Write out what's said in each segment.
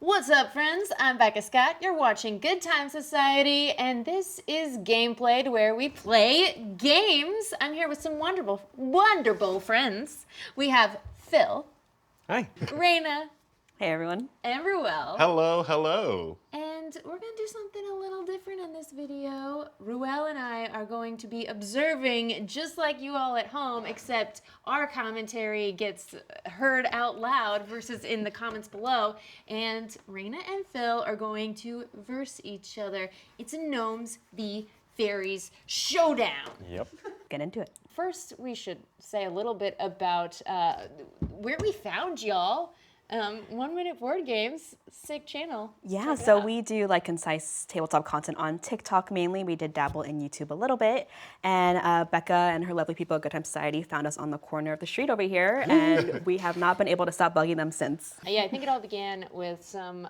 What's up, friends? I'm Becca Scott. You're watching Good Time Society, and this is Gameplayed, where we play games. I'm here with some wonderful friends. We have Phil. Hi. Raina. Hey, everyone. And Ruel. Hello, hello. And we're going to do something a little different in this video. Ruel and I are going to be observing just like you all at home, except our commentary gets heard out loud versus in the comments below. And Raina and Phil are going to verse each other. It's a Gnomes v. Fairies showdown. Yep. Get into it. First, we should say a little bit about where we found y'all. 1 Minute Board Games, sick channel. Yeah, so we do like concise tabletop content on TikTok mainly. We did dabble in YouTube a little bit. And Becca and her lovely people at Good Time Society found us on the corner of the street over here. And we have not been able to stop bugging them since. Yeah, I think it all began with some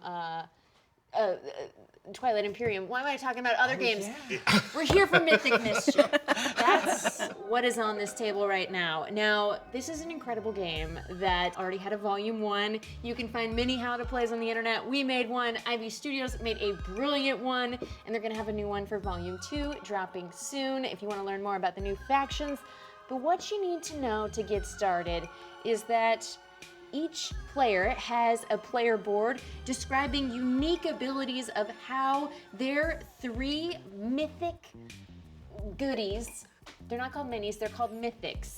Twilight Imperium. Why am I talking about other games? Yeah. We're here for Mythic Mischief. That's what is on this table right now. Now, this is an incredible game that already had a volume 1. You can find many how-to-plays on the internet. We made one. Ivy Studios made a brilliant one, and they're gonna have a new one for volume 2 dropping soon if you wanna learn more about the new factions. But what you need to know to get started is that each player has a player board describing unique abilities of how their 3 mythic goodies, they're not called minis, they're called mythics.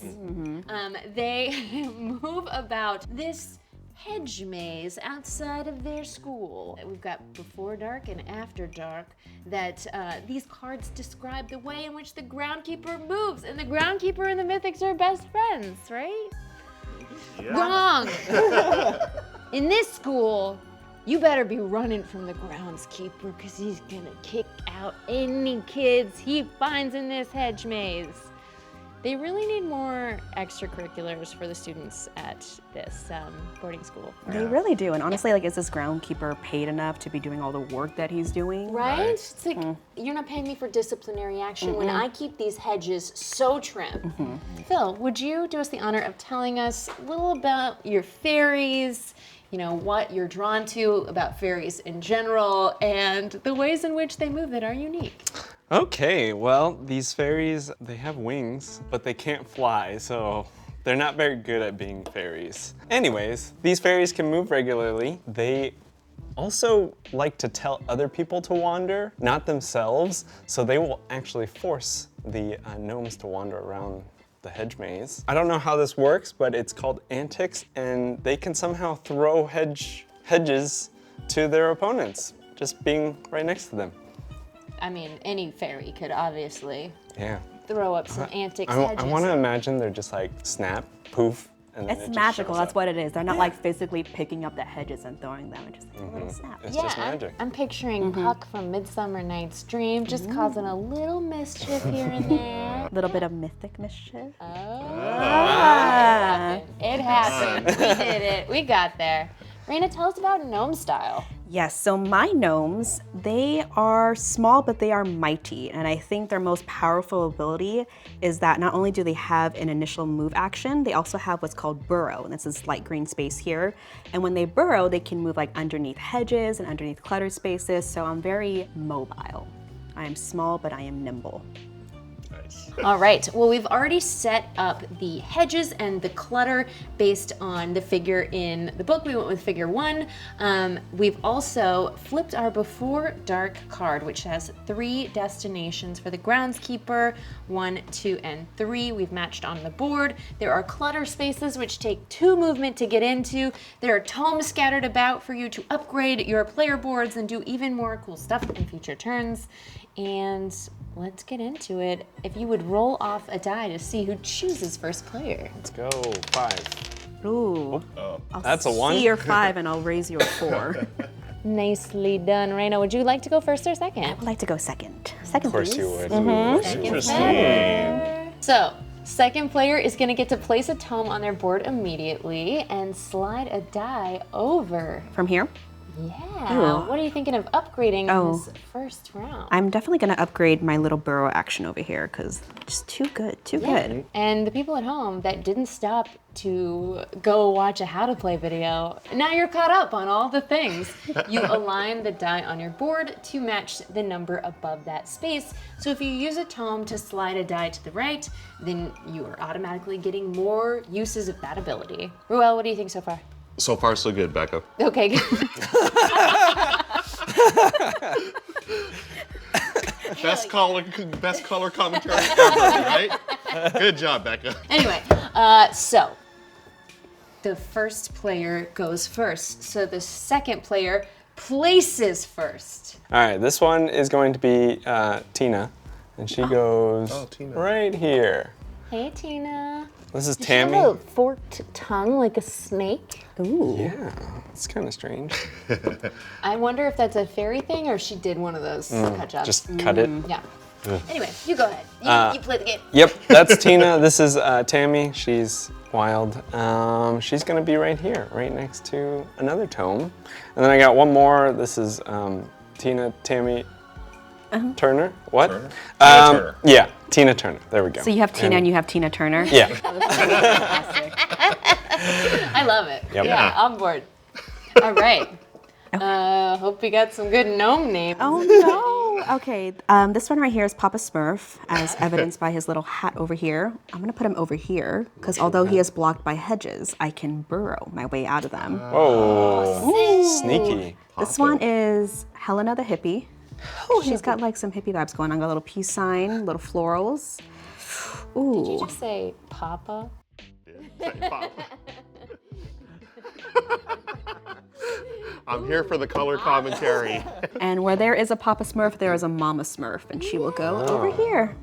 They move about this hedge maze outside of their school. We've got before dark and after dark that these cards describe the way in which the groundkeeper moves, and the groundkeeper and the mythics are best friends, right? Yeah. Wrong! In this school, you better be running from the groundskeeper because he's gonna kick out any kids he finds in this hedge maze. They really need more extracurriculars for the students at this boarding school. They really do. And honestly, like, is this groundkeeper paid enough to be doing all the work that he's doing? Right? It's like, you're not paying me for disciplinary action when I keep these hedges so trim. Phil, would you do us the honor of telling us a little about your fairies, you know, what you're drawn to about fairies in general, and the ways in which they move that are unique? Okay, well, these fairies, they have wings, but they can't fly, so they're not very good at being fairies. Anyways, these fairies can move regularly. They also like to tell other people to wander, not themselves, so they will actually force the gnomes to wander around the hedge maze. I don't know how this works, but it's called antics, and they can somehow throw hedges to their opponents, just being right next to them. I mean, any fairy could obviously throw up some antics I hedges. want to imagine they're just like snap, poof, and then It's it just magical, shows that's up. what it is. They're not like physically picking up the hedges and throwing them. It's just like a little snap. It's just magic. I'm picturing Puck from Midsummer Night's Dream, just causing a little mischief here and there. A little bit of mythic mischief. It happened. We did it. We got there. Raina, tell us about gnome style. Yes, so my gnomes, they are small, but they are mighty. And I think their most powerful ability is that not only do they have an initial move action, they also have what's called burrow. And this is light green space here. And when they burrow, they can move like underneath hedges and underneath cluttered spaces. So I'm very mobile. I am small, but I am nimble. All right, well, we've already set up the hedges and the clutter based on the figure in the book. We went with figure 1. We've also flipped our Before Dark card, which has 3 destinations for the groundskeeper, 1, 2, and 3. We've matched on the board. There are clutter spaces, which take 2 movement to get into. There are tomes scattered about for you to upgrade your player boards and do even more cool stuff in future turns. And let's get into it. If you would roll off a die to see who chooses first player. Let's go, 5. Ooh, That's a 1. see your 5 and I'll raise you a 4. Nicely done. Raina, would you like to go first or I second? would like to go second. Second, Of course please. you would. Interesting. So, second player is going to get to place a tome on their board immediately and slide a die over. From here? Yeah. What are you thinking of upgrading in this first round? I'm definitely going to upgrade my little burrow action over here because just too good, too good. And the people at home that didn't stop to go watch a how to play video, now you're caught up on all the things. You align the die on your board to match the number above that space. So if you use a tome to slide a die to the right, then you are automatically getting more uses of that ability. Ruel, what do you think so far? So far, so good, Becca. Okay, good. Best color commentary ever, right? Good job, Becca. Anyway, so the first player goes first. So the second player places first. All right, this one is going to be Tina, and she goes Tina. right here. Hey, Tina. This is Does she have Tammy. a forked tongue like a snake? Ooh. Yeah, it's kind of strange. I wonder if that's a fairy thing or she did one of those cut jobs. Just cut it. Yeah. Anyway, you go ahead. You play the game. Yep, that's Tina. This is Tammy. She's wild. She's gonna be right here, right next to another tome. And then I got one more. This is Tina, Tammy, Turner. What? Turner? Tina Turner. Yeah, Tina Turner. There we go. So you have Tina and you have Tina Turner? Yeah. I love it. Yep. Yeah, on board. All right. Hope you got some good gnome names. Oh no! Okay, this one right here is Papa Smurf, as evidenced by his little hat over here. I'm gonna put him over here, because although he is blocked by hedges, I can burrow my way out of them. Whoa, sneaky. This one is Helena the hippie. She's got like some hippie vibes going on, got a little peace sign, little florals. Did you Ooh. just say Papa? Say pop. I'm here for the color commentary. And where there is a Papa Smurf, there is a Mama Smurf, and she will go over here.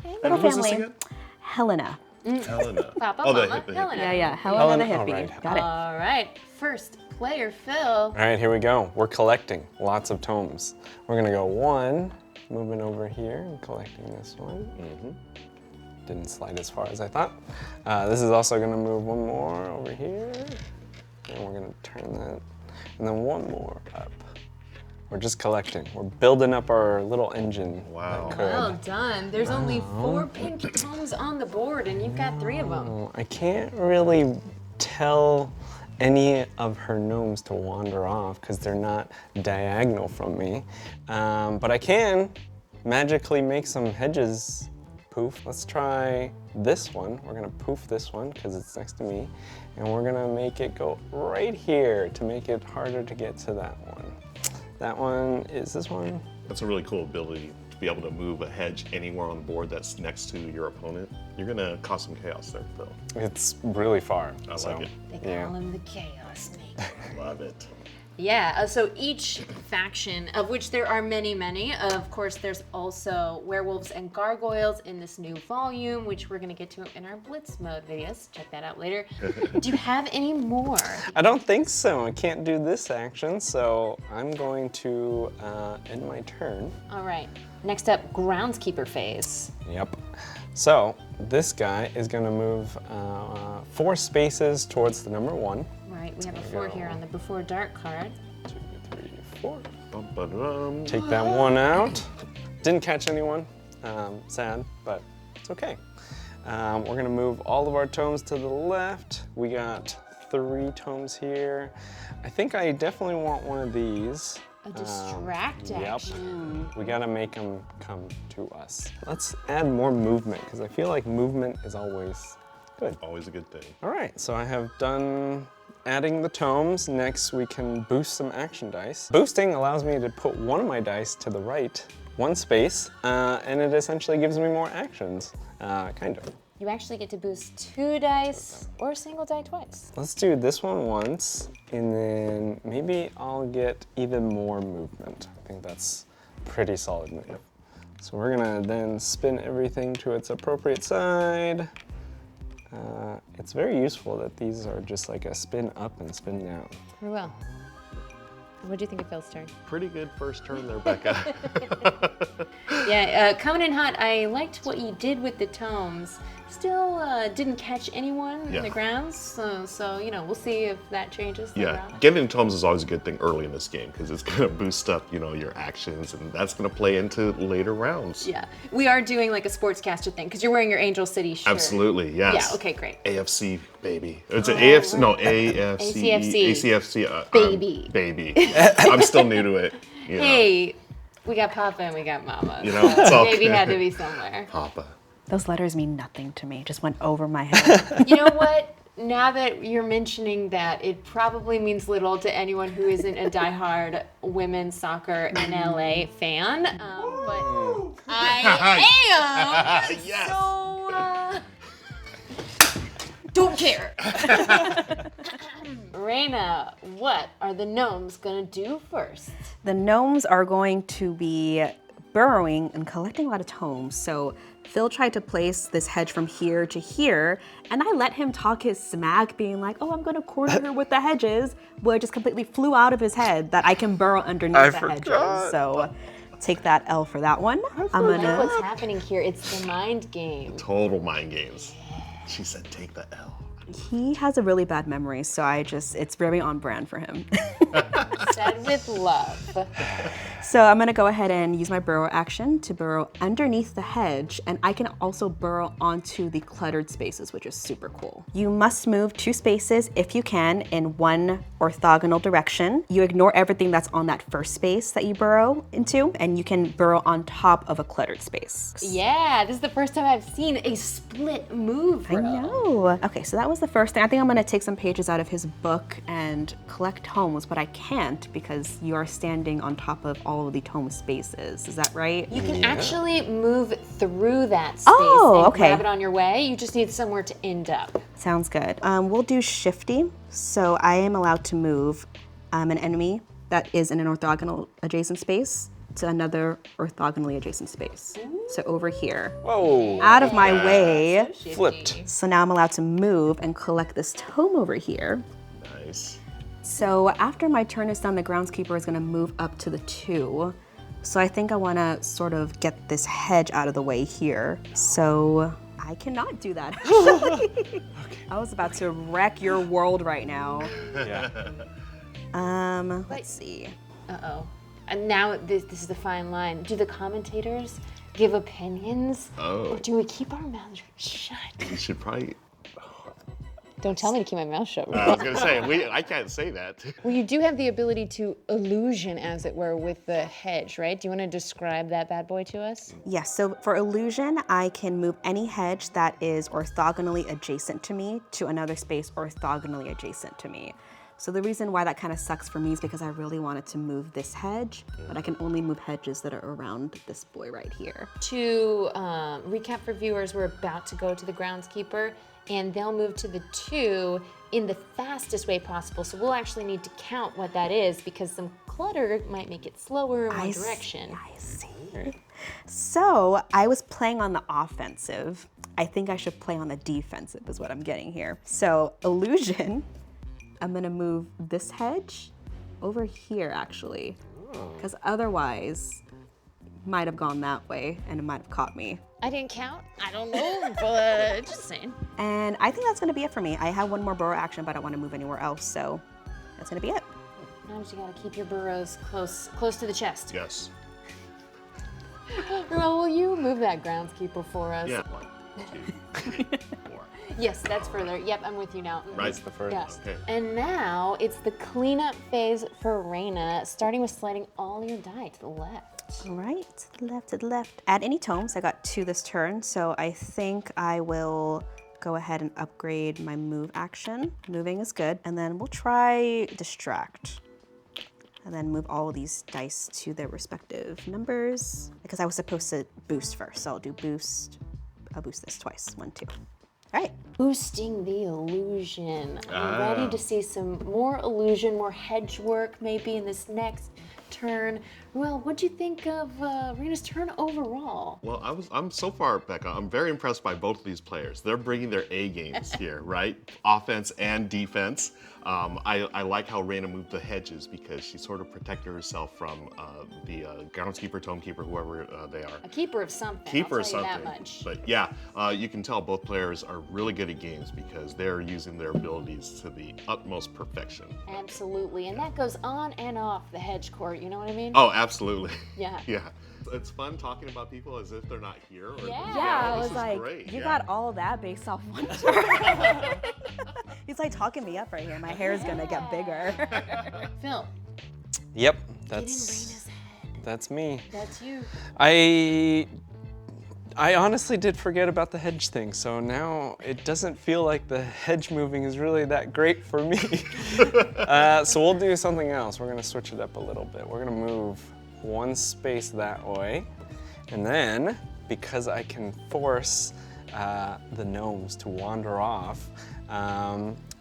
And Little who's this family. again? Helena. Helena. Papa, Oh, the Mama, hippie. Helena. Yeah, Helena the Helen, hippie. alright. Got it. All right. First player, Phil. All right, here we go. We're collecting lots of tomes. We're gonna go one, moving over here and collecting this one. Didn't slide as far as I thought. This is also gonna move one more over here. And we're gonna turn that. And then one more up. We're just collecting. We're building up our little engine. Wow. that could. Well done. There's only 4 pink tomes on the board, and you've got 3 of them. I can't really tell any of her gnomes to wander off because they're not diagonal from me. But I can magically make some hedges poof. Let's try this one. We're gonna poof this one because it's next to me. And we're gonna make it go right here to make it harder to get to that one. That one is this one. That's a really cool ability to be able to move a hedge anywhere on the board that's next to your opponent. You're gonna cause some chaos there, Phil. It's really far. I so, like it. They call yeah. him the Chaos Snake. Love it. Yeah, so each faction, of which there are many, many, of course, there's also werewolves and gargoyles in this new volume, which we're going to get to in our Blitz mode videos. Check that out later. Do you have any more? I don't think so. I can't do this action, so I'm going to end my turn. All right. Next up, groundskeeper phase. Yep. So this guy is going to move 4 spaces towards the number 1. Right, we have a 4 here on the Before Dark card. 2, 3, 4. Bum-ba-dum. Take that one out. Didn't catch anyone. Sad, but it's okay. We're going to move all of our tomes to the left. We got 3 tomes here. I think I definitely want one of these. A distract action. Yep. We gotta make them come to us. Let's add more movement, because I feel like movement is always good. Always a good thing. All right, so I have done adding the tomes. Next, we can boost some action dice. Boosting allows me to put one of my dice to the right, 1 space, and it essentially gives me more actions, kind of. You actually get to boost 2 dice or a single die twice. Let's do this one once, and then maybe I'll get even more movement. I think that's a pretty solid move. So we're gonna then spin everything to its appropriate side. It's very useful that these are just like a spin up and spin down. Very well. What do you think of Phil's turn? Pretty good first turn there, Becca. Yeah, coming in hot, I liked what you did with the tomes Still didn't catch anyone in Yeah. the grounds, so you know, we'll see if that changes later Yeah, on. getting tomes is always a good thing early in this game because it's gonna boost up, you know, your actions, and that's gonna play into later rounds. Yeah, we are doing like a sportscaster thing because you're wearing your Angel City shirt. Absolutely, yes. Yeah. Okay. Great. AFC baby. It's an AFC. No, AFC. ACFC. ACFC. Baby. Baby. I'm still new to it. You know. Hey, we got Papa and we got Mama. You know, it's all Baby good. had to be somewhere. Papa. Those letters mean nothing to me. Just went over my head. You know what? Now that you're mentioning that, it probably means little to anyone who isn't a diehard women's soccer NLA fan. But I am. Yes. So, don't care. Reina, what are the gnomes gonna do first? The gnomes are going to be burrowing and collecting a lot of tomes. So Phil tried to place this hedge from here to here, and I let him talk his smack, being like, oh, I'm gonna corner her with the hedges, but it just completely flew out of his head that I can burrow underneath the hedges. So take that L for that one. I'm Like gonna, what's happening here? It's the mind game. Total mind games. She said, take the L. he has a really bad memory, so it's very on brand for him. Said with love. So I'm gonna go ahead and use my burrow action to burrow underneath the hedge, and I can also burrow onto the cluttered spaces, which is super cool. You must move 2 spaces if you can in one orthogonal direction. You ignore everything that's on that first space that you burrow into, and you can burrow on top of a cluttered space. Yeah, this is the first time I've seen a split move, bro. No. Okay, so that was the first thing. I think I'm gonna take some pages out of his book and collect tomes, but I can't because you are standing on top of all of the tome spaces. Is that right? You can actually move through that space Oh, and okay. grab it on your way. You just need somewhere to end up. Sounds good. We'll do shifty. So I am allowed to move an enemy that is in an orthogonal adjacent space to another orthogonally adjacent space. So over here. Whoa. Out of my way. Flipped. So now I'm allowed to move and collect this tome over here. Nice. So after my turn is done, the groundskeeper is gonna move up to the 2. So I think I wanna sort of get this hedge out of the way here. So I cannot do that, actually. I was about to wreck your world right now. Yeah. Let's see. Uh-oh. And now this is the fine line. Do the commentators give opinions? Oh. Or do we keep our mouths shut? You should probably. Don't tell me to keep my mouth shut. I was gonna say I can't say that. Well, you do have the ability to illusion, as it were, with the hedge, right? Do you want to describe that bad boy to us? Yes, so for illusion, I can move any hedge that is orthogonally adjacent to me to another space orthogonally adjacent to me. So the reason why that kind of sucks for me is because I really wanted to move this hedge, but I can only move hedges that are around this boy right here. To recap for viewers, we're about to go to the groundskeeper, and they'll move to the 2 in the fastest way possible. So we'll actually need to count what that is because some clutter might make it slower in one direction. I see. So I was playing on the offensive. I think I should play on the defensive is what I'm getting here. So illusion, I'm gonna move this hedge over here actually, because otherwise might have gone that way and it might have caught me. I didn't count. I don't know, but just saying. And I think that's gonna be it for me. I have one more burrow action, but I don't wanna move anywhere else, so that's gonna be it. Now you gotta keep your burrows close to the chest. Yes. Well, will you move that groundskeeper for us? Yeah. 1, 2, 3, 4. Yes, that's further. Yep, I'm with you now. Right. the first. Yes. Okay. And now it's the cleanup phase for Reina, starting with sliding all your die to the left. All right, to the left. Add any tomes. I got 2 this turn, so I think I will go ahead and upgrade my move action. Moving is good. And then we'll try distract. And then move all of these dice to their respective numbers. Because I was supposed to boost first, so I'll do boost. I'll boost this twice. 1, 2. All right, boosting the illusion. I'm ready to see some more illusion, more hedge work maybe in this next turn. Well, what'd you think of Rena's turn overall? Well, I'm so far, Becca, I'm very impressed by both of these players. They're bringing their A games here, right? Offense and defense. I like how Reyna moved the hedges because she sort of protected herself from the groundskeeper, tomekeeper, whoever they are. A keeper of something. Keeper I'll tell of you something. that much. But yeah, you can tell both players are really good at games because they're using their abilities to the utmost perfection. Absolutely, and that goes on and off the hedge court. You know what I mean? Oh, absolutely. Yeah. Yeah. It's fun talking about people as if they're not here. Or Yeah, I this was is like, great. you yeah. got all that based off one turn. He's like talking me up right here. My hair is gonna get bigger. Phil, Yep, get in that's Rena's head. that's me. That's you. I honestly did forget about the hedge thing, so now it doesn't feel like the hedge moving is really that great for me. So we'll do something else. We're gonna switch it up a little bit. We're gonna move one space that way, and then because I can force the gnomes to wander off,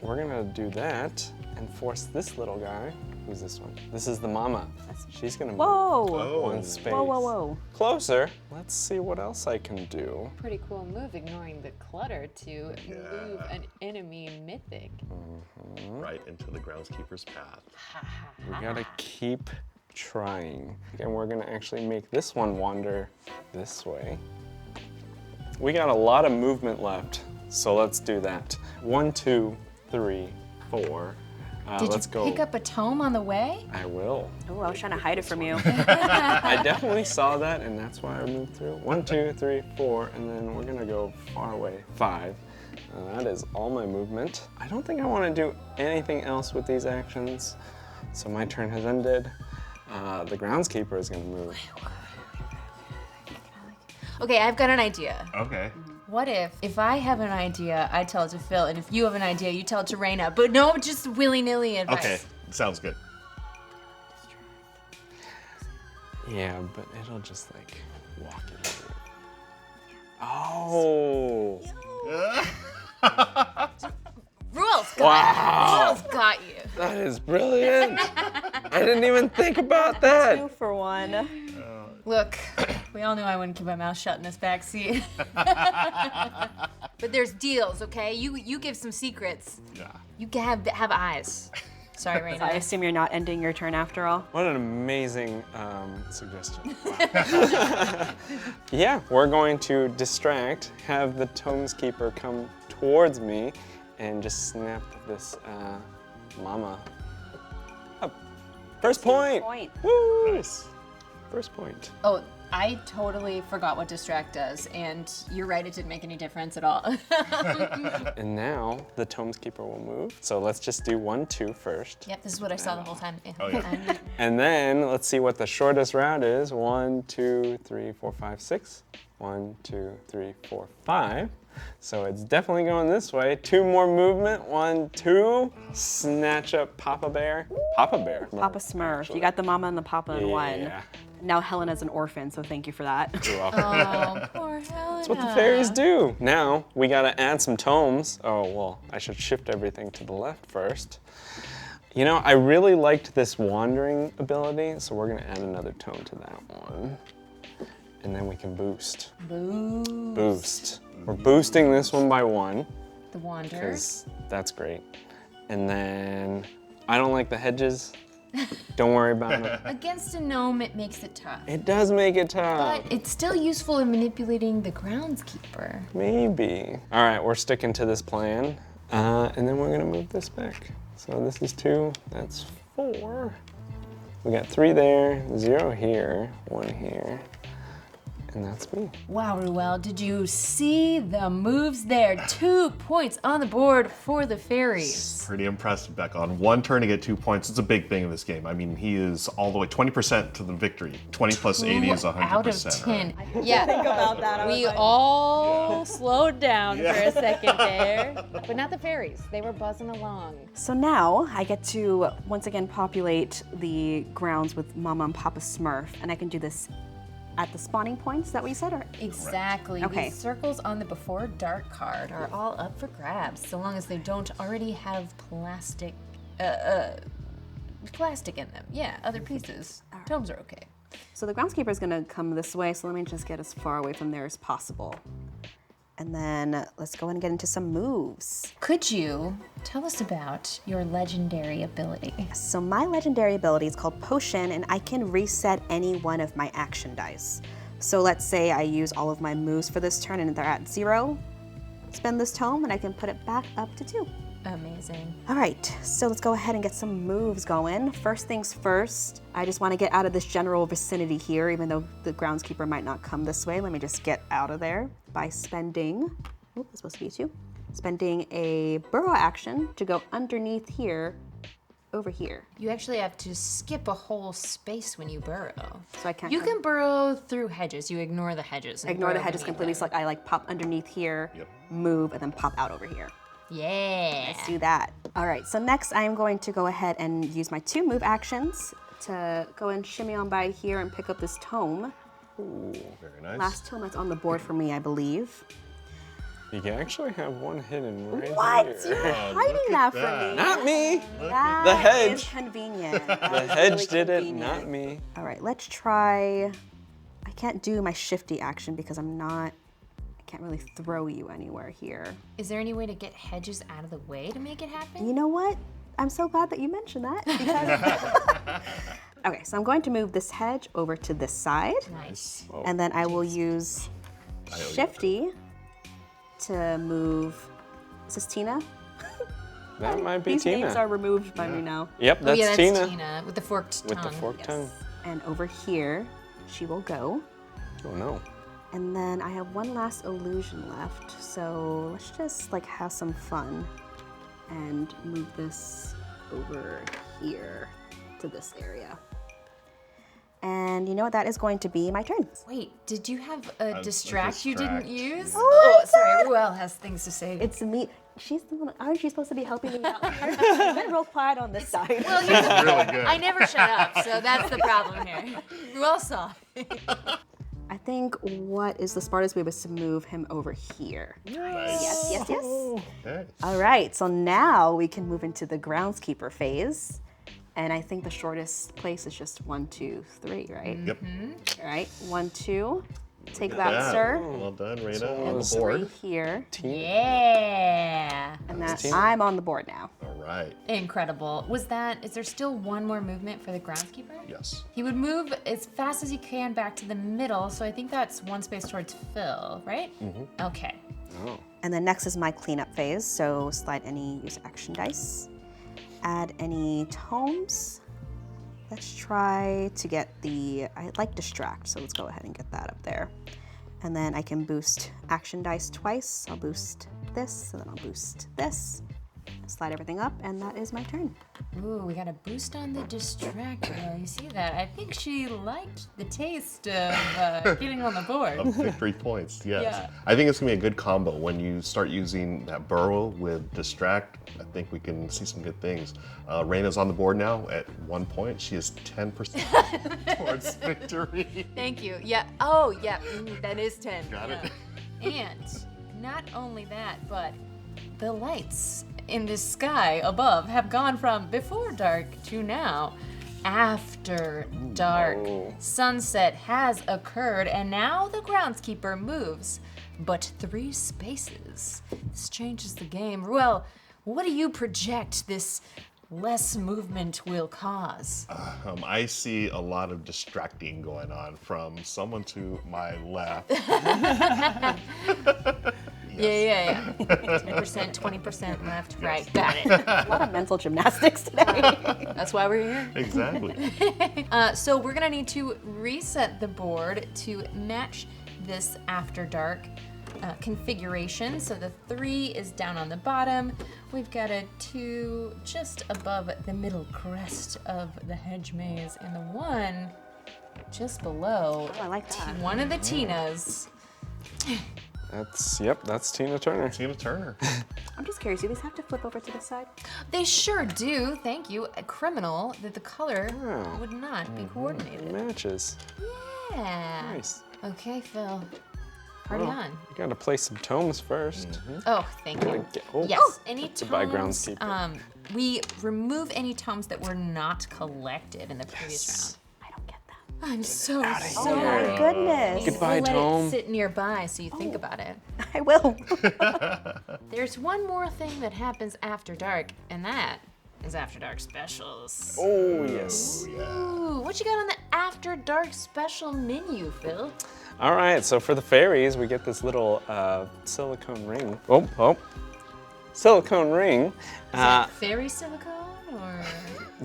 we're gonna do that and force this little guy. Who's this one? This is the mama. She's gonna move Whoa. one space Whoa, whoa, whoa. closer. Let's see what else I can do. Pretty cool move, ignoring the clutter to move an enemy mythic. Right into the groundskeeper's path. We gotta keep trying. And we're gonna actually make this one wander this way. We got a lot of movement left, so let's do that. 1, 2, 3, 4. Did Let's you go. pick up a tome on the way? I will. Oh, I was trying to hide it from you. I definitely saw that, and that's why I moved through. 1, 2, 3, 4, and then we're gonna go far away. 5. That is all my movement. I don't think I want to do anything else with these actions, so my turn has ended. The groundskeeper is gonna move. Okay, I've got an idea. Okay. What if I have an idea, I tell it to Phil, and if you have an idea, you tell it to Reyna. But no, just willy-nilly advice. Okay, sounds good. Yeah, but it'll just like walk it over. Oh! Rules got Wow. you. Rules got you. That is brilliant! I didn't even think about that! 2 for 1. Look, we all knew I wouldn't keep my mouth shut in this back seat. But there's deals, okay? You give some secrets. Yeah. You have eyes. Sorry, I Reyna. assume you're not ending your turn after all. What an amazing suggestion. Wow. Yeah, we're going to distract, have the Tomes Keeper come towards me, and just snap this mama up. First point! Woo! Nice. First point. Oh, I totally forgot what distract does, and you're right, it didn't make any difference at all. And now the Tomes Keeper will move. So let's just do 1, 2 first. Yep, this is what I saw the whole time. Oh, yeah. And then let's see what the shortest route is. 1, 2, 3, 4, 5, 6. 1, 2, 3, 4, 5. So it's definitely going this way. 2 more movement. 1, 2. Snatch up Papa Bear. Papa Bear. Papa Smurf. You got the mama and the papa in one. Yeah. Now Helena's an orphan, so thank you for that. You're welcome. Oh, poor Helena. That's what the fairies do. Now we gotta add some tomes. Oh, well, I should shift everything to the left first. You know, I really liked this wandering ability, so we're gonna add another tome to that one. And then we can boost. Boost. We're boosting this one by 1, The Wander. because that's great. And then I don't like the hedges. Don't worry about it. Against a gnome, it makes it tough. It does make it tough. But it's still useful in manipulating the groundskeeper. Maybe. All right, we're sticking to this plan. And then we're gonna move this back. So this is 2, that's 4. We got 3 there, 0 here, 1 here. And that's me. Wow, Ruel, did you see the moves there? 2 points on the board for the fairies. Pretty impressive, Becca. On 1 turn to get 2 points, it's a big thing in this game. I mean, he is all the way 20% to the victory. 20 plus 80 is 100%. Out of 10. Yeah, Think about that. we all slowed down for a second there. But not the fairies. They were buzzing along. So now I get to once again populate the grounds with Mama and Papa Smurf, and I can do this at the spawning points. Is that what you said? Or? Exactly. Okay. These circles on the before dark card are all up for grabs, so long as they don't already have plastic in them. Yeah, other pieces. Tomes are okay. So the groundskeeper is gonna come this way, so let me just get as far away from there as possible. And then let's go and get into some moves. Could you tell us about your legendary ability? So my legendary ability is called Potion, and I can reset any one of my action dice. So let's say I use all of my moves for this turn and they're at 0. Spend this tome and I can put it back up to 2. Amazing. All right, so let's go ahead and get some moves going. First things first, I just want to get out of this general vicinity here, even though the groundskeeper might not come this way. Let me just get out of there by spending, it's supposed to be 2, spending a burrow action to go underneath here, over here. You actually have to skip a whole space when you burrow. So I can't. You can burrow through hedges. You ignore the hedges. and Ignore the burrow hedges beneath completely, them. so I pop underneath here, Yep. move, and then pop out over here. Yeah. Let's do that. All right, so next I'm going to go ahead and use my 2 move actions to go and shimmy on by here and pick up this tome. Ooh, very nice. Last tome that's on the board for me, I believe. You can actually have one hidden right What? here. You're hiding that from me. Not me. That The hedge. is convenient. The hedge did it, not me. All right, let's try. I can't do my shifty action because I can't really throw you anywhere here. Is there any way to get hedges out of the way to make it happen? You know what? I'm so glad that you mentioned that. Because okay, so I'm going to move this hedge over to this side. Nice. And then I will use shifty to move. Is this Tina? That might be These Tina. names are removed by me now. Yep, that's, Oh, yeah, that's Tina. Tina with the forked With tongue. the forked tongue. And over here, she will go. Oh no. And then I have one last illusion left. So let's just have some fun and move this over here to this area. And you know what? That is going to be my turn. Wait, did you have a distract you distract, didn't use? yeah. Oh, sorry. Who else has things to say? It's me. She's the one. Aren't you supposed to be helping me out here? I've been real quiet on this side. Well, Really good. I never shut up, so that's the problem here. Well saw. I think what is the smartest way was to move him over here. Nice. Yes. Okay. All right, so now we can move into the groundskeeper phase. And I think the shortest place is just 1, 2, 3, right? Yep. All right, 1, 2. Take Look that, at sir. Well done, Raina, on And the 3 board. here. Yeah. And that Tina. I'm on the board now. All right. Incredible. Is there still one more movement for the groundskeeper? Yes. He would move as fast as he can back to the middle, so I think that's one space towards Phil, right? Mm-hmm. Okay. Oh. And then next is my cleanup phase. So slide any use action dice. Add any tomes. Let's try to get I like distract, so let's go ahead and get that up there. And then I can boost action dice twice. I'll boost this, and then I'll boost this. Slide everything up, and that is my turn. Ooh, we got a boost on the distract. You see that? I think she liked the taste of getting on the board. Of victory points, yes. Yeah. I think it's gonna be a good combo when you start using that burrow with distract. I think we can see some good things. Raina's on the board now at 1 point. She is 10% towards victory. Thank you. Yeah. Oh, yeah. That is 10. Got it. And not only that, but the lights in the sky above have gone from before dark to now after dark. Oh. Sunset has occurred, and now the groundskeeper moves, but 3 spaces. This changes the game. Well, what do you project this less movement will cause? I see a lot of distracting going on from someone to my left. Yeah. 10%, 20% left, right. Got it. A lot of mental gymnastics today. That's why we're here. Exactly. So we're gonna need to reset the board to match this after dark configuration. So the 3 is down on the bottom. We've got a 2 just above the middle crest of the hedge maze, and the 1 just below. Oh, I like that. One of the Tinas. That's Tina Turner. Tina Turner. I'm just curious, do these have to flip over to the side? They sure do. Thank you. A criminal that the color Oh. would not be coordinated. Matches. Yeah. Nice. Okay, Phil. Party Well, on. You gotta place some tomes first. Oh, thank you. Oh, Yes, any goodbye, tomes. groundskeeper. We remove any tomes that were not collected in the previous round. I don't get that. I'm so Oh sorry. my goodness. Goodbye, we'll let tome. it sit nearby so you think about it. I will. There's one more thing that happens after dark, and that is After Dark specials. Oh, yes. Ooh, what you got on the After Dark special menu, Phil? All right, so for the fairies, we get this little silicone ring. Silicone ring. Is that fairy silicone or?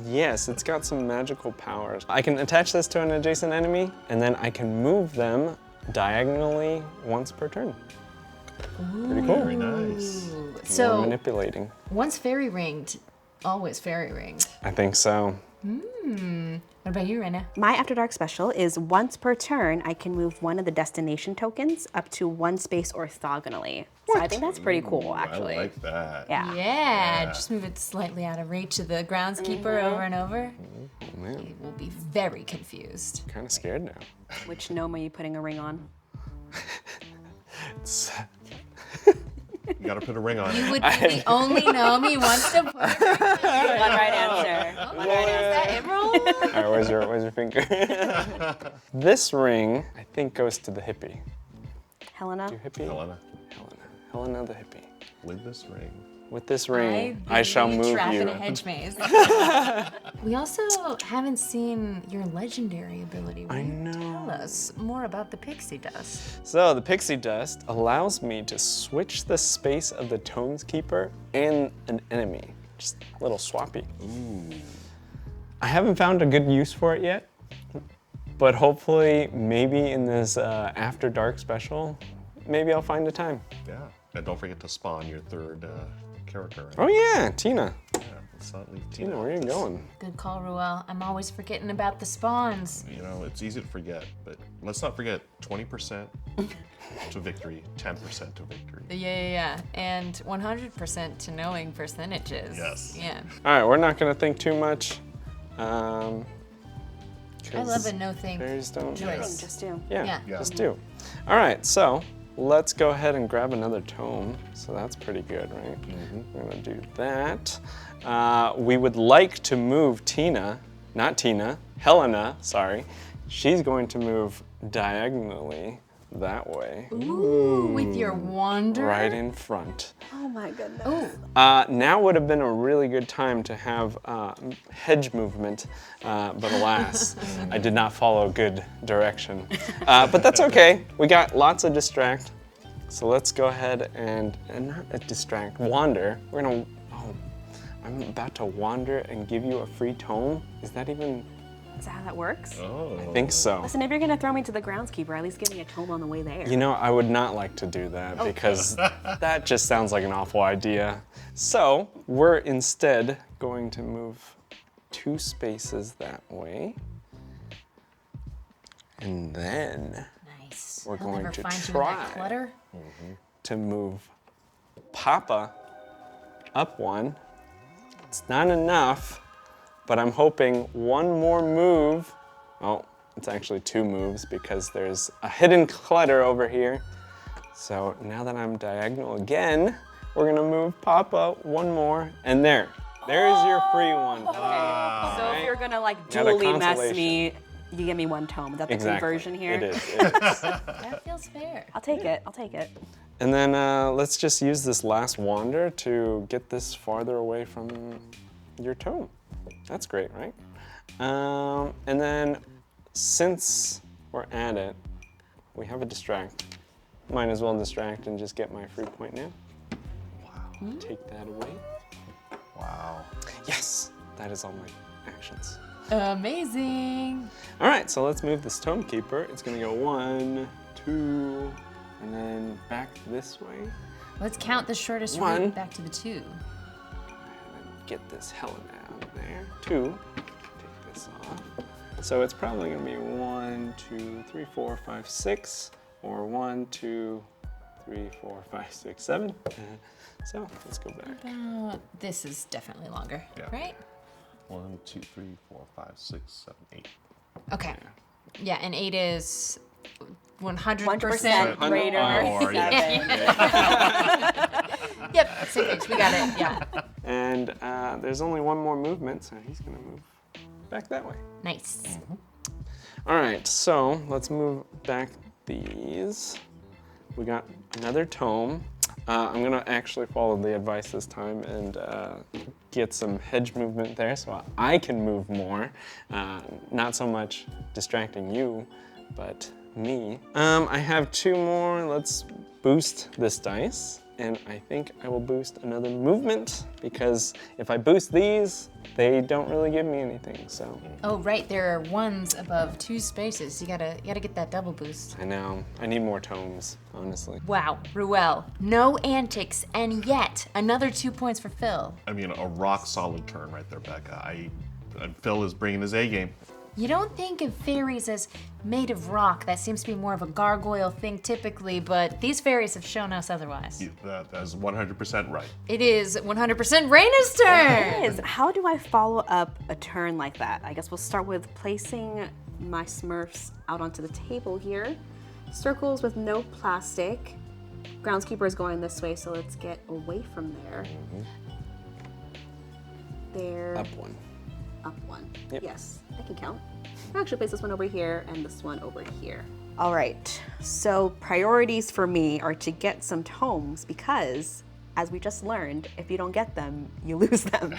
Yes, it's got some magical powers. I can attach this to an adjacent enemy, and then I can move them diagonally once per turn. Pretty cool. Very nice. Ooh. More So manipulating. once fairy ringed, always fairy ringed. I think so. What about you, Rena? My After Dark special is once per turn, I can move one of the destination tokens up to one space orthogonally. So I think that's pretty cool, actually. I like that. Yeah. Yeah, just move it slightly out of reach of the groundskeeper over and over. Oh, man, He will be very confused. kind of scared now. Which gnome are you putting a ring on? It's, You gotta put a ring on You it. would be the only gnome he wants to put. One right answer. Oh my God, is that Emerald? all right, where's your finger? This ring, I think, goes to the hippie. Helena? You hippie? Helena, Helena the hippie. with this ring. With this ring, I I shall move trap you. in a hedge maze. We also haven't seen your legendary ability. Will I you know. Tell us more about the pixie dust. So the pixie dust allows me to switch the space of the tomes keeper and an enemy. Just a little swappy. Ooh. I haven't found a good use for it yet, but hopefully maybe in this After Dark special, maybe I'll find a time. Yeah. And don't forget to spawn your third character. Right? Oh yeah, Tina. Yeah, let's not leave Tina, Tina. where are you going? Good call, Ruel. I'm always forgetting about the spawns. You know, it's easy to forget, but let's not forget 20% to victory, 10% to victory. Yeah. And 100% to knowing percentages. Yes. Yeah. All right, we're not gonna think too much. I love a no think Fairies don't. choice. Just do. Yeah, Yeah. just do. All right, so let's go ahead and grab another tome. So that's pretty good, right? We're gonna do that. We would like to move Helena, sorry. She's going to move diagonally that way, Ooh, with your wander. right in front. Oh my goodness. Ooh. Now would have been a really good time to have hedge movement, but alas, I did not follow good direction. But that's okay. We got lots of distract. So let's go ahead and not distract, wander. We're gonna, I'm about to wander and give you a free tome. Is that even, Is that how that works? Oh. I think so. Listen, if you're gonna throw me to the groundskeeper, at least give me a tome on the way there. You know, I would not like to do that because that just sounds like an awful idea. So we're instead going to move 2 spaces that way. And then Nice. We're He'll going never to find you in try. that clutter. to move Papa up 1. It's not enough, but I'm hoping one more move. Oh, it's actually 2 moves because there's a hidden clutter over here. So now that I'm diagonal again, we're gonna move Papa 1 more, and there's your free one. So if you're gonna like Got a dually mess consolation. me, you give me 1 tome. Is that the conversion here? It is. That feels fair. I'll take it. I'll take it. And then let's just use this last wander to get this farther away from your tome. That's great, right? And then since we're at it, we have a distract. Might as well distract and just get my free point now. Wow. Take that away. Wow. Yes, that is all my actions. Amazing. All right, so let's move this tome keeper. It's gonna go 1, 2, and then back this way. Let's count the shortest 1. route back to the 2. And get this Helena out of there. 2. Take this off. So it's probably gonna be 1, 2, 3, 4, 5, 6, or 1, 2, 3, 4, 5, 6, 7. So let's go back. This is definitely longer, Yeah. right? 1, 2, 3, 4, 5, 6, 7, 8. Okay. Yeah, and 8 is 100% 100% greater. Or, Seven. Yep, same page. We got it. Yeah. And there's only one more movement, so he's gonna move back that way. Nice. All right, so let's move back these. We got another tome. I'm gonna actually follow the advice this time and get some hedge movement there so I can move more. Not so much distracting you, but me. I have 2 more. Let's boost this dice. And I think I will boost another movement because if I boost these, they don't really give me anything, so. Oh, right. There are 1s above 2 spaces. You gotta get that double boost. I know, I need more tomes, honestly. Wow, Ruel. No antics, and yet another 2 points for Phil. I mean, a rock solid turn right there, Becca. Phil is bringing his A game. You don't think of fairies as made of rock. That seems to be more of a gargoyle thing typically, but these fairies have shown us otherwise. That's 100% right. It is 100% Raina's turn! Is how do I follow up a turn like that? I guess we'll start with placing my Smurfs out onto the table here. Circles with no plastic. Groundskeeper is going this way, so let's get away from there. There. Up 1. Up 1. Yep. Yes, I can count. I'll actually place this one over here and this one over here. All right, so priorities for me are to get some tomes because, as we just learned, if you don't get them, you lose them.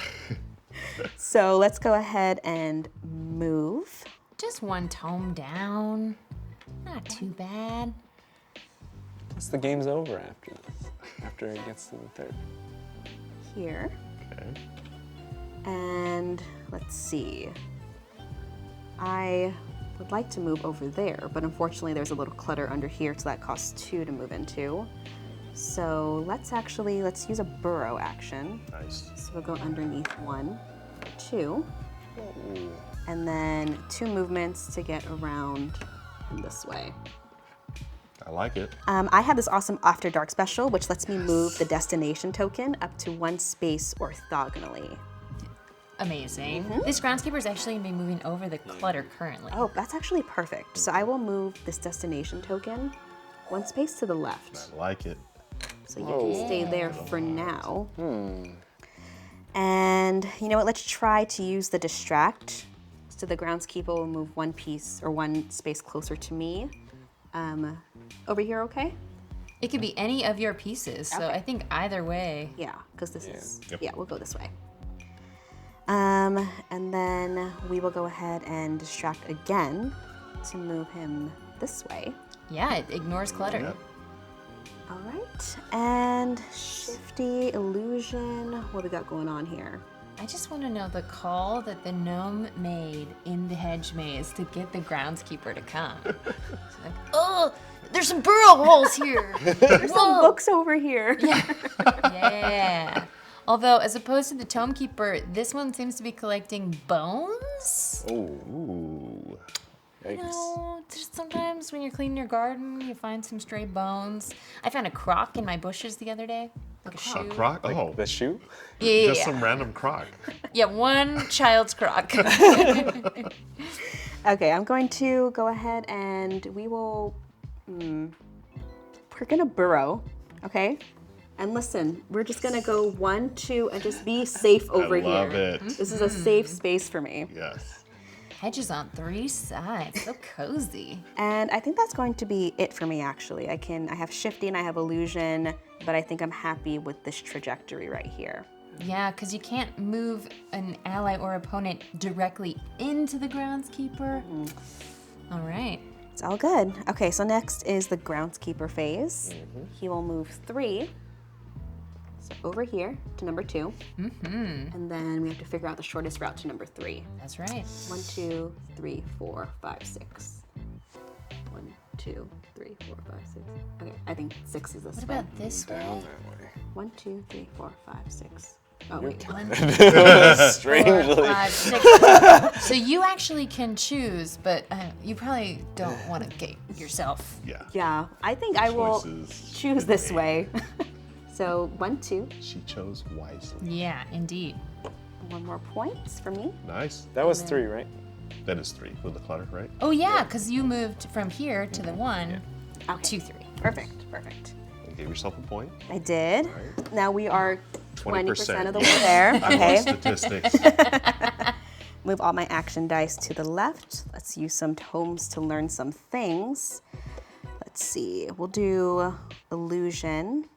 So let's go ahead and move. Just 1 tome down. Not too bad. Plus the game's over after this, after it gets to the 3rd. Here. Okay. And let's see. I would like to move over there, but unfortunately there's a little clutter under here, so that costs 2 to move into. So let's use a burrow action. Nice. So we'll go underneath 1, 2, and then 2 movements to get around in this way. I like it. I have this awesome After Dark special, which lets me move the destination token up to 1 space orthogonally. Amazing. This groundskeeper is actually going to be moving over the clutter currently. Oh, that's actually perfect. So I will move this destination token 1 space to the left. I like it. So you can stay there for now. And you know what, let's try to use the distract. So the groundskeeper will move 1 piece or 1 space closer to me. Over here, okay? It could be any of your pieces, so Okay. I think either way. Yeah, because this is, Yep. we'll go this way. And then we will go ahead and distract again to move him this way. Yeah, it ignores clutter. Yep. All right, and shifty, illusion, what we got going on here? I just want to know the call that the gnome made in the hedge maze to get the groundskeeper to come. It's like, oh, there's some burrow holes here. There's some books over here. Yeah. Although, as opposed to the tome keeper, this one seems to be collecting bones. Ooh. You know, just sometimes when you're cleaning your garden, you find some stray bones. I found a croc in my bushes the other day, like a shoe. A croc? Oh, The shoe? Yeah, just some random croc. yeah, 1 child's croc. Okay, I'm going to go ahead and we will, we're gonna burrow, okay? And listen, we're just gonna go 1, 2, and just be safe over here. I love it. This is a safe space for me. Yes. Hedges on 3 sides, so cozy. And I think that's going to be it for me, actually. I have shifty and I have illusion, but I think I'm happy with this trajectory right here. Yeah, because you can't move an ally or opponent directly into the groundskeeper. All right. It's all good. Okay, so next is the groundskeeper phase. He will move 3. So over here to number 2. And then we have to figure out the shortest route to number 3. That's right. 1, 2, 3, 4, 5, 6. 1, 2, 3, 4, 5, 6. Okay, I think 6 is this What way. about this way? Down that way. 1, 2, 3, 4, 5, 6. Oh, wait. Strangely. 5, 6. So you actually can choose, but you probably don't want to get yourself. Yeah. Yeah, I think I will Choices. choose this way. So 1, 2. She chose wisely. Yeah, indeed. 1 more points for me. Nice. That was 3, right? That is 3 with the clutter, right? Oh yeah, because you moved from here to the 1, 2, 3. Perfect, perfect. You gave yourself a point. I did. Now we are 20% of the way yes. there. I Okay. love statistics. Move all my action dice to the left. Let's use some tomes to learn some things. Let's see, we'll do illusion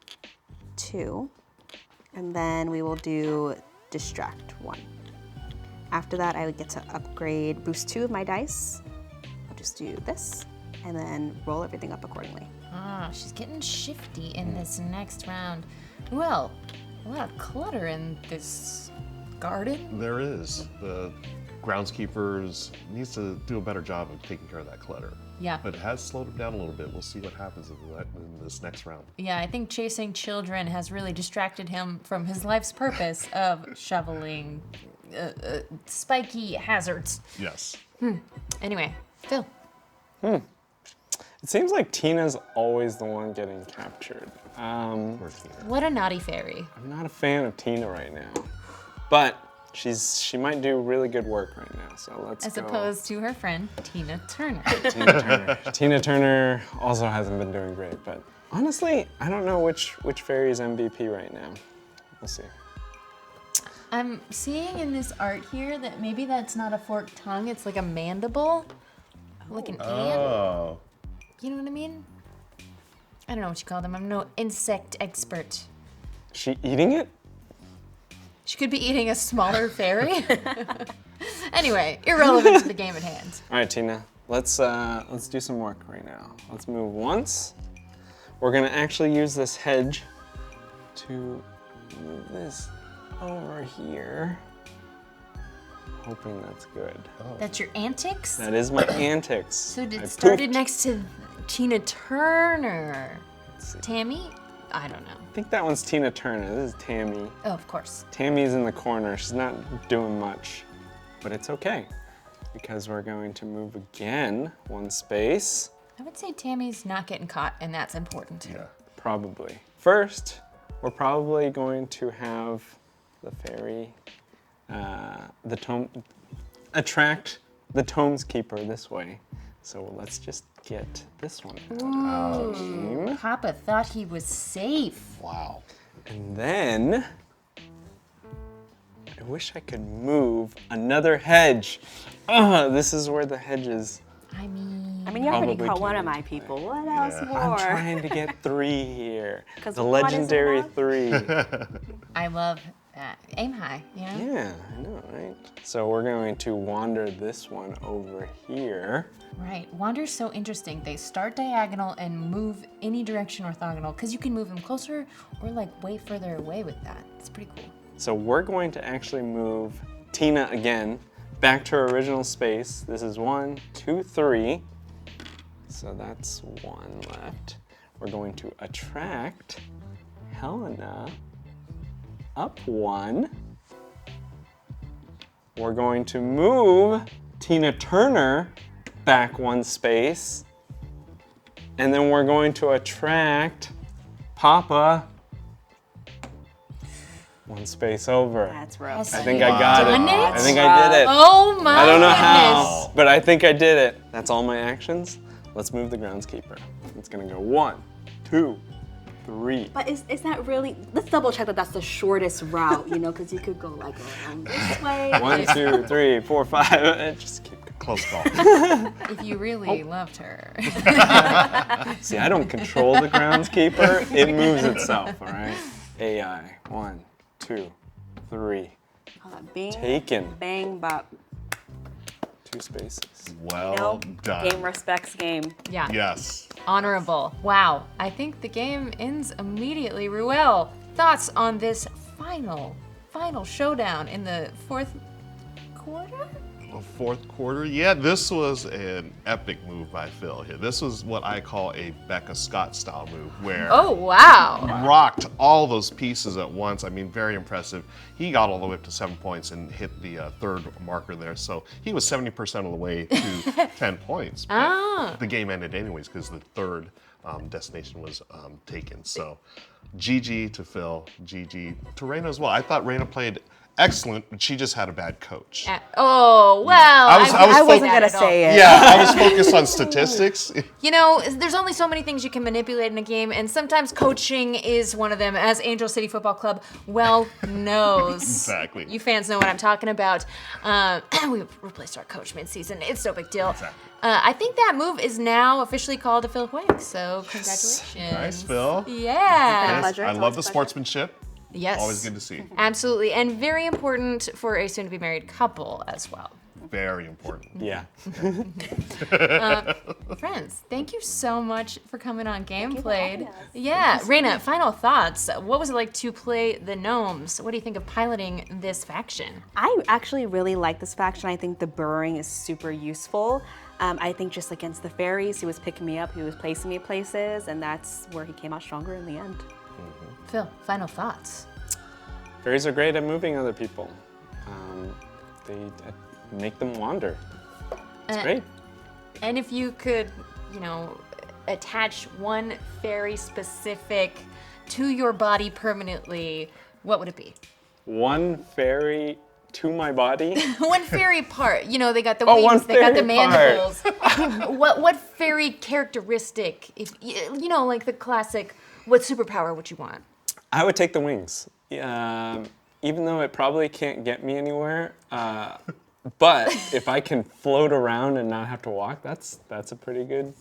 2, and then we will do distract 1. After that, I would get to upgrade boost 2 of my dice. I'll just do this, and then roll everything up accordingly. Ah, she's getting shifty in this next round. Well, a lot of clutter in this garden. There is. The groundskeepers needs to do a better job of taking care of that clutter. Yeah. But it has slowed him down a little bit. We'll see what happens in this next round. Yeah, I think chasing children has really distracted him from his life's purpose of shoveling spiky hazards. Yes. Anyway, Phil. It seems like Tina's always the one getting captured. Poor Tina. What a naughty fairy. I'm not a fan of Tina right now, but she might do really good work right now. So let's As go. opposed to her friend, Tina Turner. Tina Turner. Tina Turner also hasn't been doing great, but honestly, I don't know which fairy is MVP right now. We'll see. I'm seeing in this art here that maybe that's not a forked tongue, it's like a mandible. Like an ant. Oh. You know what I mean? I don't know what you call them. I'm no insect expert. Is she eating it? She could be eating a smaller fairy. Anyway, irrelevant to the game at hand. All right, Tina, let's do some work right now. Let's move once. We're gonna actually use this hedge to move this over here. Hoping that's good. That's your antics? That is my antics. So I it started pooped. next to Tina Turner. Let's see. Tammy? I don't know. I think that one's Tina Turner. This is Tammy. Oh, of course. Tammy's in the corner. She's not doing much, but it's okay because we're going to move again one space. I would say Tammy's not getting caught, and that's important. Yeah. Probably. First, we're probably going to have the fairy, the tome, attract the tomes keeper this way. So let's just get this one out of the game. Papa thought he was safe. Wow. And then, I wish I could move another hedge. This is where the hedge is. I mean, You already Probably caught one of can't. my people. What else Yeah. more? I'm trying to get 3 here. 'Cause The what is legendary enough? 3. I love that. Aim high, you know? Yeah, I know, right? So we're going to wander this one over here. Right. Wander's so interesting. They start diagonal and move any direction orthogonal because you can move them closer or like way further away with that. It's pretty cool. So we're going to actually move Tina again back to her original space. This is 1, 2, 3. So that's 1 left. We're going to attract Helena up 1. We're going to move Tina Turner back 1 space. And then we're going to attract Papa 1 space over. That's rough. I think I got it. Done it? I think I did it. Oh my I don't know goodness. how, but I think I did it. That's all my actions. Let's move the groundskeeper. It's gonna go 1, 2, 3. But is that really? Let's double check that that's the shortest route, because you could go like around this way. 1, 2, 3, 4, 5. Just keep going. Close call. If you really loved her. See, I don't control the groundskeeper. It moves itself, all right? AI. 1, 2, 3. Bing, Taken. bang, bop. 2 spaces. Well Nope. done. Game respects game. Yeah. Yes. Honorable. Wow. I think the game ends immediately. Ruel, thoughts on this final showdown in the 4th quarter? The 4th quarter. Yeah, this was an epic move by Phil here. This was what I call a Becca Scott style move where Oh, wow. rocked all those pieces at once. I mean, very impressive. He got all the way up to 7 points and hit the 3rd marker there. So he was 70% of the way to 10 points. But the game ended anyways because the 3rd destination was taken. So GG to Phil, GG to Reina as well. I thought Reina played excellent, but she just had a bad coach. Oh, well, I wasn't gonna gonna say it. Yeah, I was focused on statistics. You know, there's only so many things you can manipulate in a game, and sometimes coaching is one of them, as Angel City Football Club well knows. Exactly. You fans know what I'm talking about. We replaced our coach mid-season. It's no big deal. Exactly. I think that move is now officially called to Phil Wink, so congratulations. Nice, Phil. Yeah. Yes, pleasure. I It's love always the a pleasure. sportsmanship. Yes. Always good to see. Absolutely, and very important for a soon-to-be married couple as well. Very important. Yeah. Friends, thank you so much for coming on you for Gameplayed. having us. Yeah, Raina, final thoughts. What was it like to play the gnomes? What do you think of piloting this faction? I actually really like this faction. I think the burrowing is super useful. I think just against the fairies, he was picking me up, he was placing me places, and that's where he came out stronger in the end. Phil, final thoughts. Fairies are great at moving other people. They make them wander. It's great. And if you could, attach one fairy specific to your body permanently, what would it be? One fairy to my body. One fairy part. They got the Oh, wings, one they got the fairy part. mandibles. What fairy characteristic, if like the classic, what superpower would you want? I would take the wings. Even though it probably can't get me anywhere, but if I can float around and not have to walk, that's a pretty good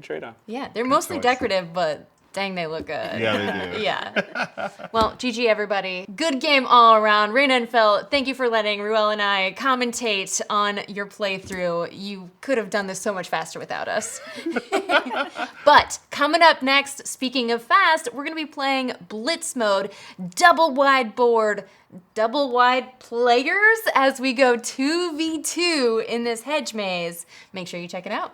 trade-off. Yeah, they're mostly choice. decorative, but dang, they look good. Yeah, they do. Yeah. Well, GG everybody. Good game all around. Raina and Phil, thank you for letting Ruel and I commentate on your playthrough. You could have done this so much faster without us. But coming up next, speaking of fast, we're gonna be playing Blitz mode, double wide board, double wide players as we go 2v2 in this hedge maze. Make sure you check it out.